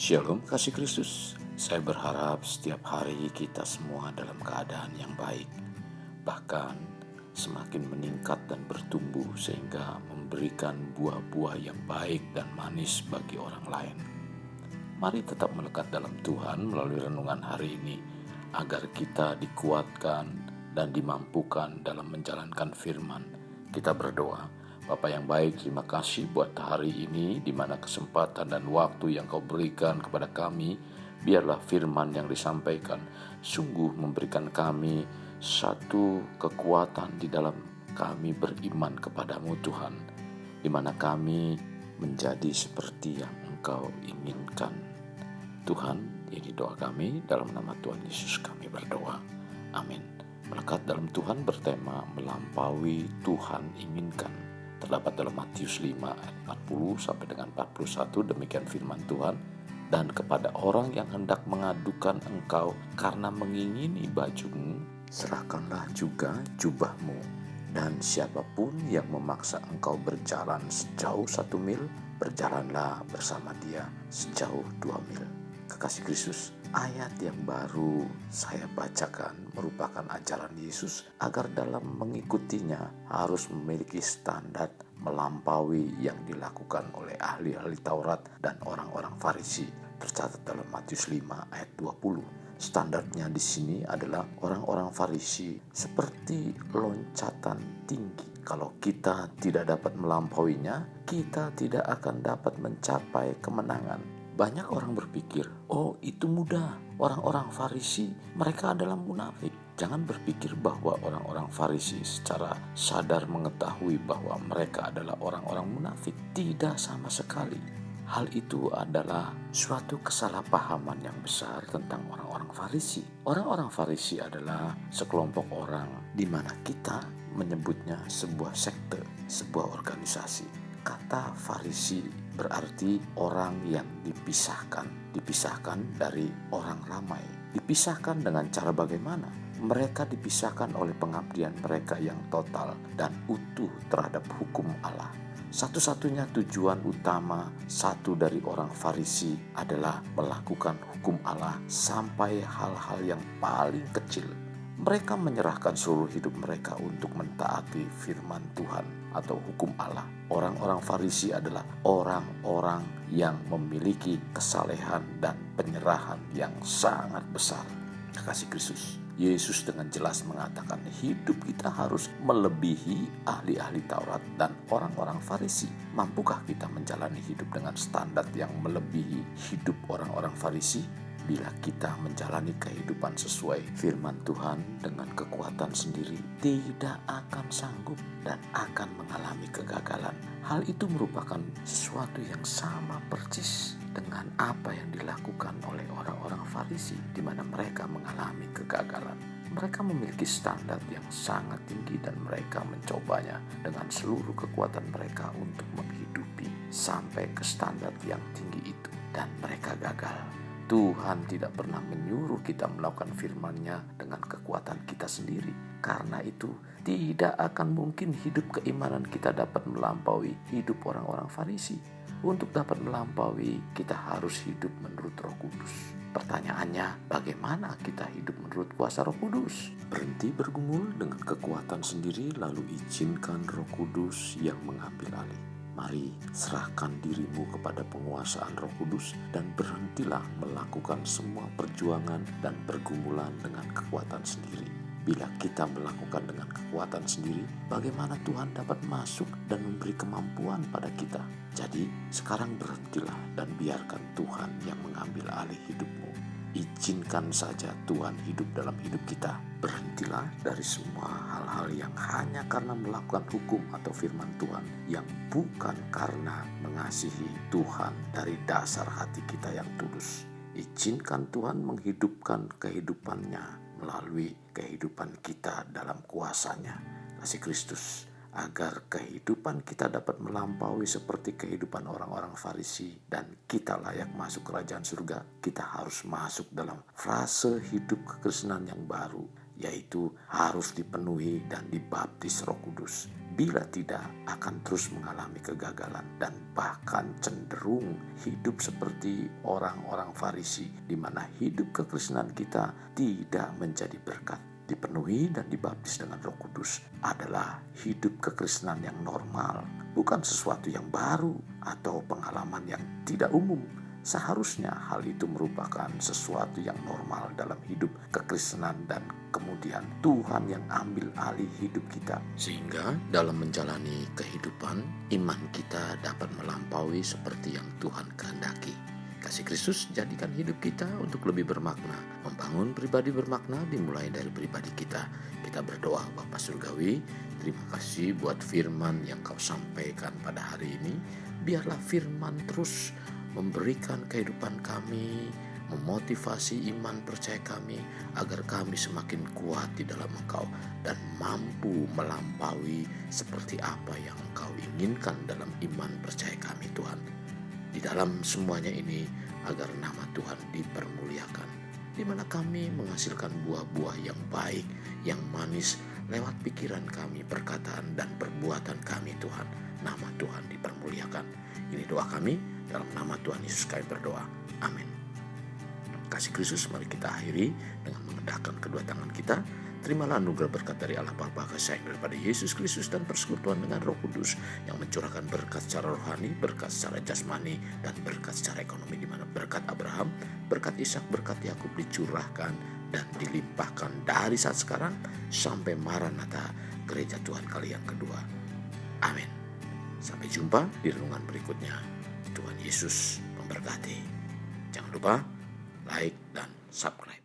Shalom kasih Kristus. Saya berharap setiap hari kita semua dalam keadaan yang baik, bahkan semakin meningkat dan bertumbuh sehingga memberikan buah-buah yang baik dan manis bagi orang lain. Mari tetap melekat dalam Tuhan melalui renungan hari ini, agar kita dikuatkan dan dimampukan dalam menjalankan firman. Kita berdoa. Bapa yang baik, terima kasih buat hari ini, di mana kesempatan dan waktu yang Kau berikan kepada kami. Biarlah firman yang disampaikan sungguh memberikan kami satu kekuatan di dalam kami beriman kepadamu Tuhan, di mana kami menjadi seperti yang Engkau inginkan. Tuhan, ini doa kami, dalam nama Tuhan Yesus kami berdoa. Amin. Melekat dalam Tuhan bertema melampaui Tuhan inginkan. Terdapat dalam Matius 5 ayat 40 sampai dengan 41, demikian firman Tuhan. Dan kepada orang yang hendak mengadukan engkau karena mengingini bajumu, serahkanlah juga jubahmu. Dan siapapun yang memaksa engkau berjalan sejauh 1 mil, berjalanlah bersama dia sejauh 2 mil. Kekasih Kristus, ayat yang baru saya bacakan merupakan ajaran Yesus agar dalam mengikutinya harus memiliki standar melampaui yang dilakukan oleh ahli-ahli Taurat dan orang-orang Farisi. Tercatat dalam Matius 5 ayat 20. Standarnya di sini adalah orang-orang Farisi seperti loncatan tinggi. Kalau kita tidak dapat melampauinya, kita tidak akan dapat mencapai kemenangan. Banyak orang berpikir, oh itu mudah, orang-orang Farisi, mereka adalah munafik. Jangan berpikir bahwa orang-orang Farisi secara sadar mengetahui bahwa mereka adalah orang-orang munafik. Tidak sama sekali. Hal itu adalah suatu kesalahpahaman yang besar tentang orang-orang Farisi. Orang-orang Farisi adalah sekelompok orang di mana kita menyebutnya sebuah sekte, sebuah organisasi. Kata Farisi berarti orang yang dipisahkan dari orang ramai. Dipisahkan dengan cara bagaimana? Mereka dipisahkan oleh pengabdian mereka yang total dan utuh terhadap hukum Allah. Satu-satunya tujuan utama satu dari orang Farisi adalah melakukan hukum Allah sampai hal-hal yang paling kecil. Mereka menyerahkan seluruh hidup mereka untuk mentaati firman Tuhan atau hukum Allah. Orang-orang Farisi adalah orang-orang yang memiliki kesalehan dan penyerahan yang sangat besar. Kekasih Kristus, Yesus dengan jelas mengatakan hidup kita harus melebihi ahli-ahli Taurat dan orang-orang Farisi. Mampukah kita menjalani hidup dengan standar yang melebihi hidup orang-orang Farisi? Bila kita menjalani kehidupan sesuai firman Tuhan dengan kekuatan sendiri, tidak akan sanggup dan akan mengalami kegagalan. Hal itu merupakan sesuatu yang sama persis dengan apa yang dilakukan oleh orang-orang Farisi, di mana mereka mengalami kegagalan. Mereka memiliki standar yang sangat tinggi dan mereka mencobanya dengan seluruh kekuatan mereka untuk menghidupi sampai ke standar yang tinggi itu, dan mereka gagal. Tuhan tidak pernah menyuruh kita melakukan firman-Nya dengan kekuatan kita sendiri. Karena itu tidak akan mungkin hidup keimanan kita dapat melampaui hidup orang-orang Farisi. Untuk dapat melampaui, kita harus hidup menurut Roh Kudus. Pertanyaannya, bagaimana kita hidup menurut kuasa Roh Kudus? Berhenti bergumul dengan kekuatan sendiri, lalu izinkan Roh Kudus yang mengambil alih. Mari serahkan dirimu kepada penguasaan Roh Kudus dan berhentilah melakukan semua perjuangan dan pergumulan dengan kekuatan sendiri. Bila kita melakukan dengan kekuatan sendiri, bagaimana Tuhan dapat masuk dan memberi kemampuan pada kita? Jadi sekarang berhentilah dan biarkan Tuhan yang mengambil alih hidupmu. Izinkan saja Tuhan hidup dalam hidup kita. Berhentilah dari semua hal-hal yang hanya karena melakukan hukum atau firman Tuhan, yang bukan karena mengasihi Tuhan dari dasar hati kita yang tulus. Izinkan Tuhan menghidupkan kehidupannya melalui kehidupan kita dalam kuasa-Nya. Kasih Kristus, agar kehidupan kita dapat melampaui seperti kehidupan orang-orang Farisi dan kita layak masuk kerajaan surga, kita harus masuk dalam fase hidup kekristenan yang baru, yaitu harus dipenuhi dan dibaptis Roh Kudus. Bila tidak, akan terus mengalami kegagalan dan bahkan cenderung hidup seperti orang-orang Farisi, di mana hidup kekristenan kita tidak menjadi berkat. Dipenuhi dan dibaptis dengan Roh Kudus adalah hidup kekristenan yang normal, bukan sesuatu yang baru atau pengalaman yang tidak umum. Seharusnya hal itu merupakan sesuatu yang normal dalam hidup kekristenan, dan kemudian Tuhan yang ambil alih hidup kita. Sehingga dalam menjalani kehidupan, iman kita dapat melampaui seperti yang Tuhan kehendaki. Kasih Kristus jadikan hidup kita untuk lebih bermakna. Membangun pribadi bermakna dimulai dari pribadi kita. Kita berdoa, Bapa Surgawi, terima kasih buat firman yang Kau sampaikan pada hari ini. Biarlah firman terus memberikan kehidupan kami, memotivasi iman percaya kami, agar kami semakin kuat di dalam Engkau dan mampu melampaui seperti apa yang Engkau inginkan dalam iman percaya kami, Tuhan. Di dalam semuanya ini, agar nama Tuhan dipermuliakan, di mana kami menghasilkan buah-buah yang baik, yang manis lewat pikiran kami, perkataan dan perbuatan kami, Tuhan. Nama Tuhan dipermuliakan. Ini doa kami, dalam nama Tuhan Yesus kami berdoa. Amin. Kasih Kristus, mari kita akhiri dengan mengedahkan kedua tangan kita. Terimalah anugerah berkat dari Allah Bapa, kasih sayang daripada Yesus Kristus, dan persekutuan dengan Roh Kudus yang mencurahkan berkat secara rohani, berkat secara jasmani, dan berkat secara ekonomi, di mana berkat Abraham, berkat Ishak, berkat Yakub dicurahkan dan dilimpahkan dari saat sekarang sampai Maranatha, gereja Tuhan kali yang kedua. Amin. Sampai jumpa di renungan berikutnya. Tuhan Yesus memberkati. Jangan lupa like dan subscribe.